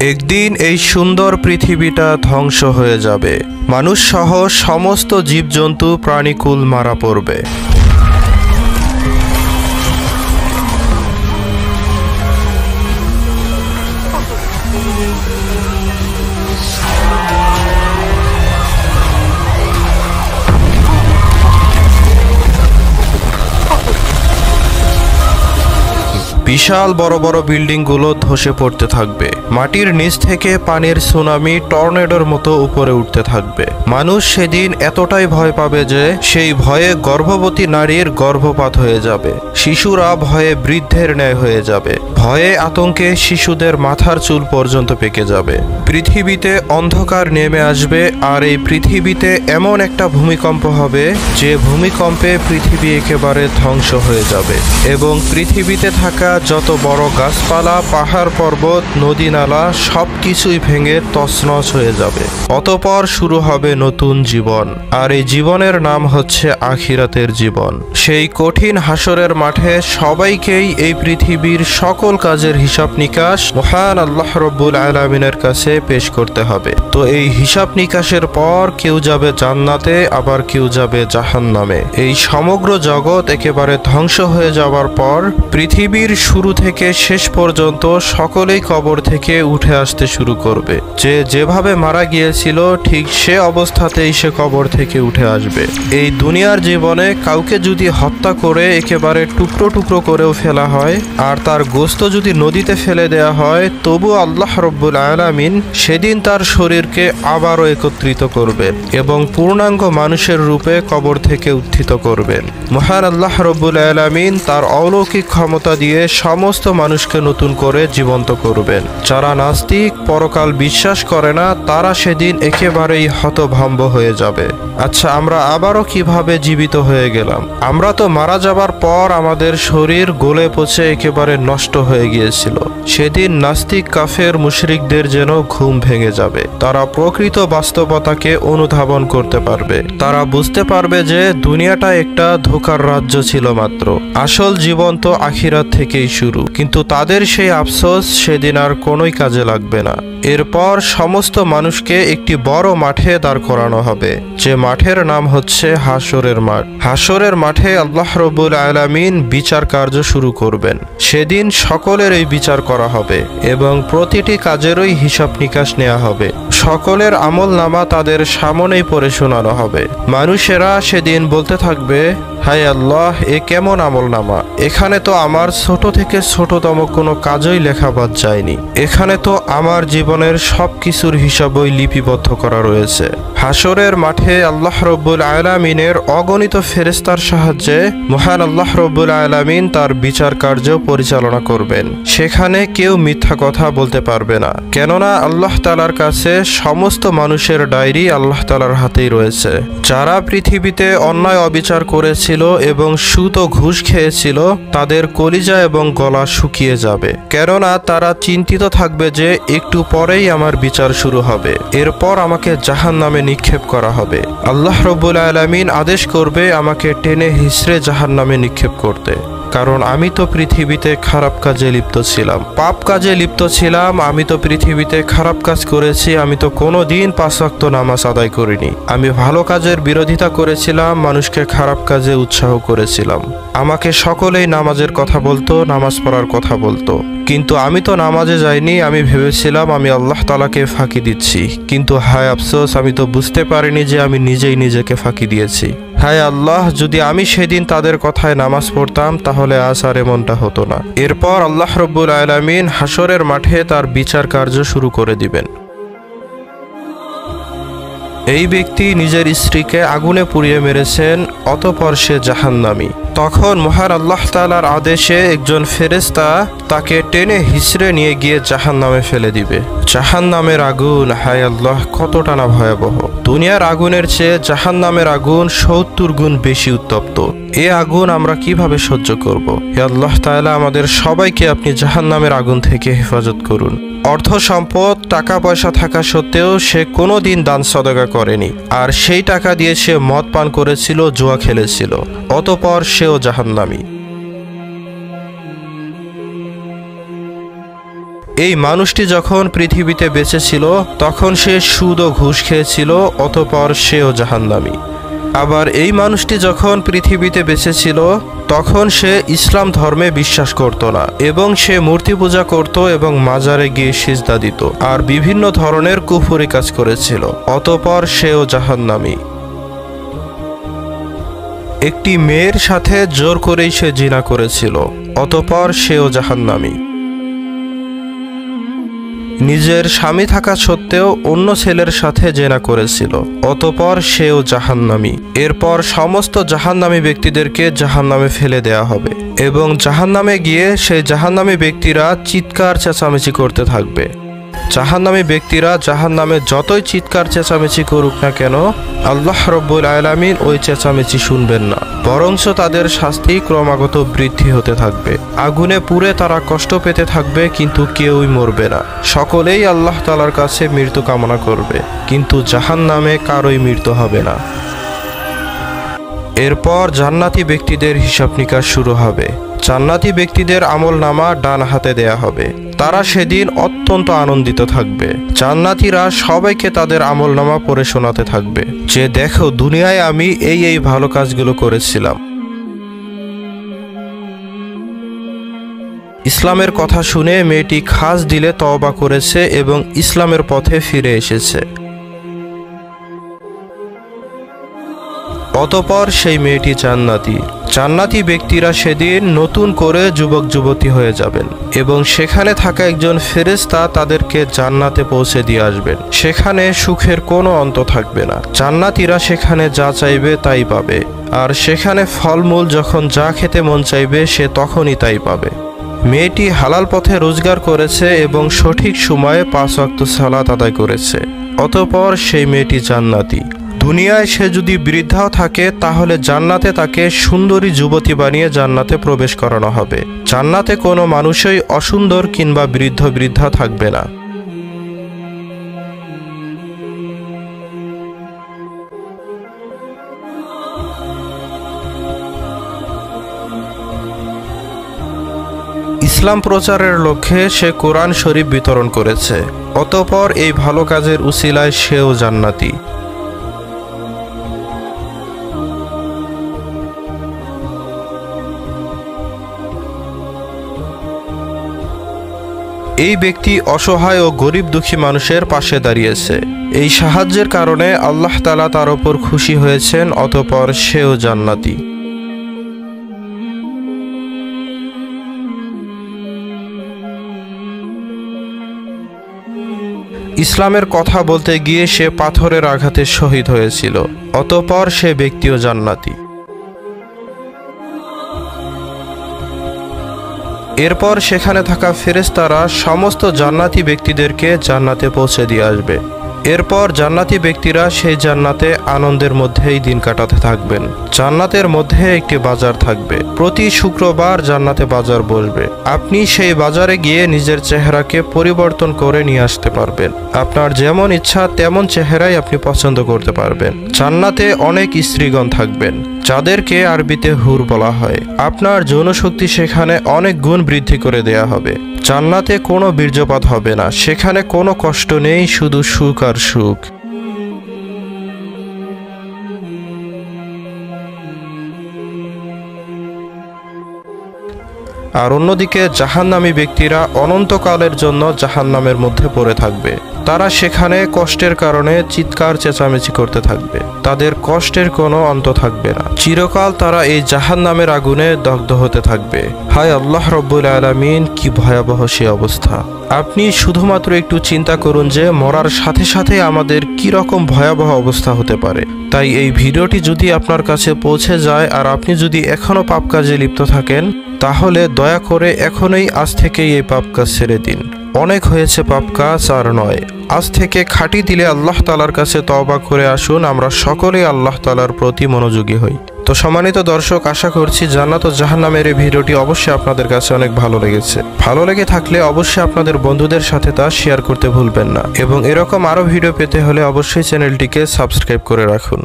একদিন এই সুন্দর পৃথিবীটা ধ্বংস হয়ে যাবে। মানুষ সহ সমস্ত জীবজন্তু প্রাণীকুল মারা পড়বে। বিশাল বড় বড় বিল্ডিংগুলো ধসে পড়তে থাকবে। মাটির নিচ থেকে পানির সুনামি টর্নেডোর মতো উপরে উঠতে থাকবে। মানুষ সেদিন এতটাই ভয় পাবে যে সেই ভয়ে গর্ভবতী নারীর গর্ভপাত হয়ে যাবে। শিশুরা ভয়ে বৃদ্ধের ন্যায় হয়ে যাবে। ভয়ে আতঙ্কে শিশুদের মাথার চুল পর্যন্ত পেকে যাবে। পৃথিবীতে অন্ধকার নেমে আসবে, আর এই পৃথিবীতে এমন একটা ভূমিকম্প হবে যে ভূমিকম্পে পৃথিবী একেবারে ধ্বংস হয়ে যাবে এবং পৃথিবীতে থাকা যত বড় গাছপালা, পাহাড় পর্বত, নদী নালা সবকিছুই ভেঙে তছনছ হয়ে যাবে। অতঃপর শুরু হবে নতুন জীবন, আর এই জীবনের নাম হচ্ছে আখিরাতের জীবন। সেই কঠিন হাসরের মাঠে সবাইকেই এই পৃথিবীর সকল কাজের হিসাব নিকাশ মহান আল্লাহ রব্বুল আলামিনের কাছে পেশ করতে হবে। তো এই হিসাব নিকাশের পর কেউ যাবে জান্নাতে, আবার কেউ যাবে জাহান্নামে। এই সমগ্র জগৎ একেবারে ধ্বংস হয়ে যাওয়ার পর পৃথিবীর শুরু থেকে শেষ পর্যন্ত সকলেই কবর থেকে উঠে আসতে শুরু করবে। যে যেভাবে মারা গিয়েছিল ঠিক সে অবস্থাতেই সে কবর থেকে উঠে আসবে। এই দুনিয়ার জীবনে কাউকে যদি হত্যা করে একেবারে টুকরো টুকরো করেও ফেলা হয় আর তার গোশত যদি নদীতে ফেলে দেয়া হয়, তবু আল্লাহ রব্বুল আলামিন সেদিন তার শরীরকে আবারও একত্রিত করবেন এবং পূর্ণাঙ্গ মানুষের রূপে কবর থেকে উত্থিত করবেন। মহান আল্লাহ রব্বুল আলামিন তার অলৌকিক ক্ষমতা দিয়ে সমস্ত মানুষকে নতুন করে জীবন্ত করবেন। যারা নাস্তিক, পরকাল বিশ্বাস করে না, তারা সেদিন একেবারেই হতভম্ব হয়ে যাবে। আচ্ছা, আমরা আবারও কিভাবে জীবিত হয়ে গেলাম? আমরা তো মারা যাবার পর আমাদের শরীর গলে পচে একেবারে নষ্ট হয়ে গিয়েছিল। সেদিন নাস্তিক, কাফের, মুশরিকদের যেন ঘুম ভেঙে যাবে। তারা প্রকৃত বাস্তবতাকে অনুধাবন করতে পারবে। তারা বুঝতে পারবে যে দুনিয়াটা একটা ধোঁকার রাজ্য ছিল মাত্র। আসল জীবন তো আখিরাত থেকেই শুরু। কিন্তু তাদের সেই আফসোস সেদিন আর কোনোই কাজে লাগবে না। এরপর সমস্ত মানুষকে একটি বড় মাঠে দাঁড় করানো হবে, যে মাঠের নাম হচ্ছে হাসরের মাঠ। হাসরের মাঠে আল্লাহ রব্বুল আলামিন বিচার কার্য শুরু করবেন। সেদিন সকলের এই বিচার করা হবে এবং প্রতিটি কাজেরই হিসাব নিকাশ নেওয়া হবে। সকলের আমল নামা তাদের সামনেই পড়ে শোনানো হবে। মানুষেরা সেদিন বলতে থাকবে, হায় আল্লাহ, এ কেমন আমল নামা! এখানে তো আমার ছোট থেকে ছোটতম কোনো কাজই লেখা বাদ যায়নি। এখানে তো আমার জীবনের সব কিছুর হিসাবই লিপিবদ্ধ করা রয়েছে। হাসরের মাঠে আল্লাহ রব্বুল আলামিনের অগণিত ফেরেশতার সাহায্যে মহান আল্লাহ রব্বুল আলামিন তার বিচার কার্য পরিচালনা করবেন। সেখানে কেউ মিথ্যা কথা বলতে পারবে না, কেননা আল্লাহ তাআলার কাছে সমস্ত মানুষের ডায়েরি আল্লাহ তাআলার হাতেই রয়েছে। যারা পৃথিবীতে অন্যায় অবিচার করেছিল এবং সুদ ও ঘুষ খেয়েছিল, তাদের কলিজা এবং গলা শুকিয়ে যাবে, কেননা তারা চিন্তিত থাকবে যে একটু পরেই আমার বিচার শুরু হবে, এরপর আমাকে জাহান্নামে নিক্ষেপ করা হবে। আল্লাহ রব্বুল আলামিন আদেশ করবে আমাকে টেনে হিঁচড়ে জাহান্নামে নিক্ষেপ করতে, কারণ আমি তো পৃথিবীতে খারাপ কাজে লিপ্ত ছিলাম, পাপ কাজে লিপ্ত ছিলাম। আমি তো পৃথিবীতে খারাপ কাজ করেছি। আমি তো কোনো দিন 5 ওয়াক্ত নামাজ আদায় করিনি। আমি ভালো কাজের বিরোধিতা করেছিলাম, মানুষকে খারাপ কাজে উৎসাহ করেছিলাম। আমাকে সকলেই নামাজের কথা বলতো, নামাজ পড়ার কথা বলতো, কিন্তু আমি তো নামাজে যাইনি। আমি ভেবেছিলাম আমি আল্লাহ তাআলাকে ফাঁকি দিচ্ছি, কিন্তু হায় আফসোস, আমি তো বুঝতে পারিনি যে আমি নিজেই নিজেকে ফাঁকি দিয়েছি। হায় আল্লাহ, যদি আমি সেদিন তাদের কথায় নামাজ পড়তাম তাহলে আজ আর এমনটা হতো না। এরপর আল্লাহ রব্বুল আলামিন হাসরের মাঠে তার বিচার কার্য শুরু করে দিবেন। এই ব্যক্তি নিজের স্ত্রীকে আগুনে পুড়িয়ে মেরেছেন, অতঃপর সে জাহান্নামী। তখন মহান আল্লাহ তাআলার আদেশে একজন ফেরেশতা তাকে টেনে হিঁচড়ে নিয়ে গিয়ে জাহান্নামে ফেলে দিবে। জাহান্নামের আগুন, হায় আল্লাহ, কতটা না ভয়াবহ! দুনিয়ার আগুনের চেয়ে জাহান্নামের আগুন 70 গুণ বেশি উত্তপ্ত। এ আগুন আমরা কিভাবে সহ্য করব? হে আল্লাহ তাআলা, আমাদের সবাইকে আপনি জাহান্নামের আগুন থেকে হেফাজত করুন। অর্থ সম্পদ, টাকা পয়সা থাকা সত্ত্বেও সে কোনোদিন দান সদকা করেনি, আর সেই টাকা দিয়ে সে মদ পান করেছিল, জুয়া খেলেছিল, অতঃপর সেও জাহান্নামী। এই মানুষটি যখন পৃথিবীতে বেঁচে ছিল তখন সে সুদ ও ঘুষ খেয়েছিল, অতঃপর সেও জাহান্নামী। আবার এই মানুষটি যখন পৃথিবীতে বেঁচে ছিল তখন সে ইসলাম ধর্মে বিশ্বাস করত না এবং সে মূর্তি পূজা করত এবং মাজারে গিয়ে সিজদা দিত আর বিভিন্ন ধরনের কুফরি কাজ করেছিল, অতঃপর সেও জাহান্নামী। একটি মেয়ের সাথে জোর করেই সে জিনা করেছিল, অতঃপর সেও জাহান্নামী। নিজের স্বামী থাকা সত্ত্বেও অন্য ছেলের সাথে জেনা করেছিল, অতঃপর সেও জাহান্নামী। এরপর সমস্ত জাহান্নামী ব্যক্তিদেরকে জাহান্নামে ফেলে দেয়া হবে এবং জাহান্নামে গিয়ে সেই জাহান্নামী ব্যক্তিরা চিৎকার চেঁচামেচি করতে থাকবে। জাহান্নামী ব্যক্তিরা জাহান্নামে যতই চিৎকার চেঁচামেচি করুক না কেন, আল্লাহ রব্বুল আলামিন ওই চেঁচামেচি শুনবেন না, বরঞ্চ তাদের শাস্তি ক্রমাগত বৃদ্ধি হতে থাকবে। আগুনে পুড়ে তারা কষ্ট পেতে থাকবে, কিন্তু কেউই মরবে না। সকলেই আল্লাহ তাআলার কাছে মৃত্যু কামনা করবে, কিন্তু জাহান্নামে কারোই মৃত্যু হবে না। এরপর জান্নাতি ব্যক্তিদের হিসাব নিকাশ শুরু হবে। জান্নাতি ব্যক্তিদের আমলনামা ডান হাতে দেয়া হবে। তারা সেদিন অত্যন্ত আনন্দিত থাকবে। জান্নাতীরা সবাইকে তাদের আমলনামা পড়ে শোনাতে থাকবে যে দেখো, দুনিয়ায় আমি এই ভালো কাজগুলো করেছিলাম। ইসলামের কথা শুনে মেয়েটি খাস দিলে তওবা করেছে এবং ইসলামের পথে ফিরে এসেছে। অতঃপর সেই মেয়েটি জান্নাতি। জান্নাতি ব্যক্তিরা সেদিন নতুন করে যুবক যুবতী হয়ে যাবেন এবং সেখানে থাকা একজন ফেরেশতা তাদেরকে জান্নাতে পৌঁছে দিয়ে আসবেন। সেখানে সুখের কোনো অন্ত থাকবে না। জান্নাতীরা সেখানে যা চাইবে তাই পাবে, আর সেখানে ফলমূল যখন যা খেতে মন চাইবে সে তখনই তাই পাবে। মেয়েটি হালাল পথে রোজগার করেছে এবং সঠিক সময়ে 5 ওয়াক্ত সালাত আদায় করেছে, অতঃপর সেই মেয়েটি জান্নাতি। দুনিয়ায় সে যদি বৃদ্ধাও থাকে তাহলে জান্নাতে তাকে সুন্দরী যুবতী বানিয়ে জান্নাতে প্রবেশ করানো হবে। জান্নাতে কোনো মানুষই অসুন্দর কিংবা বৃদ্ধা থাকবে না। ইসলাম প্রচারের লক্ষ্যে সে কোরআন শরীফ বিতরণ করেছে, অতঃপর এই ভালো কাজের উসিলায় সেও জান্নাতি। এই ব্যক্তি অসহায় ও গরিব দুঃখী মানুষের পাশে দাঁড়িয়েছে। এই সাহায্যের কারণে আল্লাহ তাআলা তার উপর খুশি হয়েছেন, অতঃপর সেও জান্নাতি। ইসলামের কথা বলতে গিয়ে সে পাথরের আঘাতে শহীদ হয়েছিল, অতঃপর সে ব্যক্তিও জান্নাতি। এরপর সেখানে থাকা ফেরেশতারা সমস্ত জান্নাতি ব্যক্তিদেরকে জান্নাতে পৌঁছে দিয়ে আসবে। এরপর জান্নাতি ব্যক্তিরা সেই জান্নাতে আনন্দের মধ্যেই দিন কাটাতে থাকবেন। জান্নাতের মধ্যে একটি বাজার থাকবে। প্রতি শুক্রবার জান্নাতে বাজার বসবে। আপনি সেই বাজারে গিয়ে নিজের চেহারাকে পরিবর্তন করে নিয়ে আসতে পারবেন। আপনার যেমন ইচ্ছা তেমন চেহারাই আপনি পছন্দ করতে পারবেন। জান্নাতে অনেক স্ত্রীগণ থাকবেন, যাদেরকে আরবিতে হুর বলা হয়। আপনার যৌনশক্তি সেখানে অনেক গুণ বৃদ্ধি করে দেয়া হবে। জান্নাতে কোনো বীর্যপাত হবে না, সেখানে কোনো কষ্ট নেই, শুধু সুখ আর সুখ। আর অন্যদিকে জাহান্নামী ব্যক্তিরা অনন্তকালের জন্য জাহান্নামের মধ্যে পড়ে থাকবে। তারা সেখানে কষ্টের কারণে চিৎকার চেঁচামেচি করতে থাকবে। তাদের কষ্টের কোনো অন্ত থাকবে না। চিরকাল তারা এই জাহান্নামের আগুনে দগ্ধ হতে থাকবে। হায় আল্লাহ রব্বুল আলামিন, কি ভয়াবহ সে অবস্থা! আপনি শুধুমাত্র একটু চিন্তা করুন যে মরার সাথে সাথে আমাদের কি রকম ভয়াবহ অবস্থা হতে পারে। তাই এই ভিডিওটি যদি আপনার কাছে পৌঁছে যায় আর আপনি যদি এখনো পাপ কাজে লিপ্ত থাকেন, তাহলে দয়া করে এখনই আজ থেকেই এই পাপ কাজ ছেড়ে দিন। অনেক হয়েছে পাপ কাজ, আর নয়। আজ থেকে খাঁটি দিলে আল্লাহ তাআলার কাছে তওবা করে আসুন। আমরা সকলেই আল্লাহ তাআলার প্রতি মনোযোগী হই। তো সম্মানিত দর্শক, আশা করছি জান্নাত ও জাহান্নামের এই ভিডিওটি অবশ্যই আপনাদের কাছে অনেক ভালো লেগেছে। ভালো লেগে থাকলে অবশ্যই আপনাদের বন্ধুদের সাথে তা শেয়ার করতে ভুলবেন না, এবং এরকম আরও ভিডিও পেতে হলে অবশ্যই চ্যানেলটিকে সাবস্ক্রাইব করে রাখুন।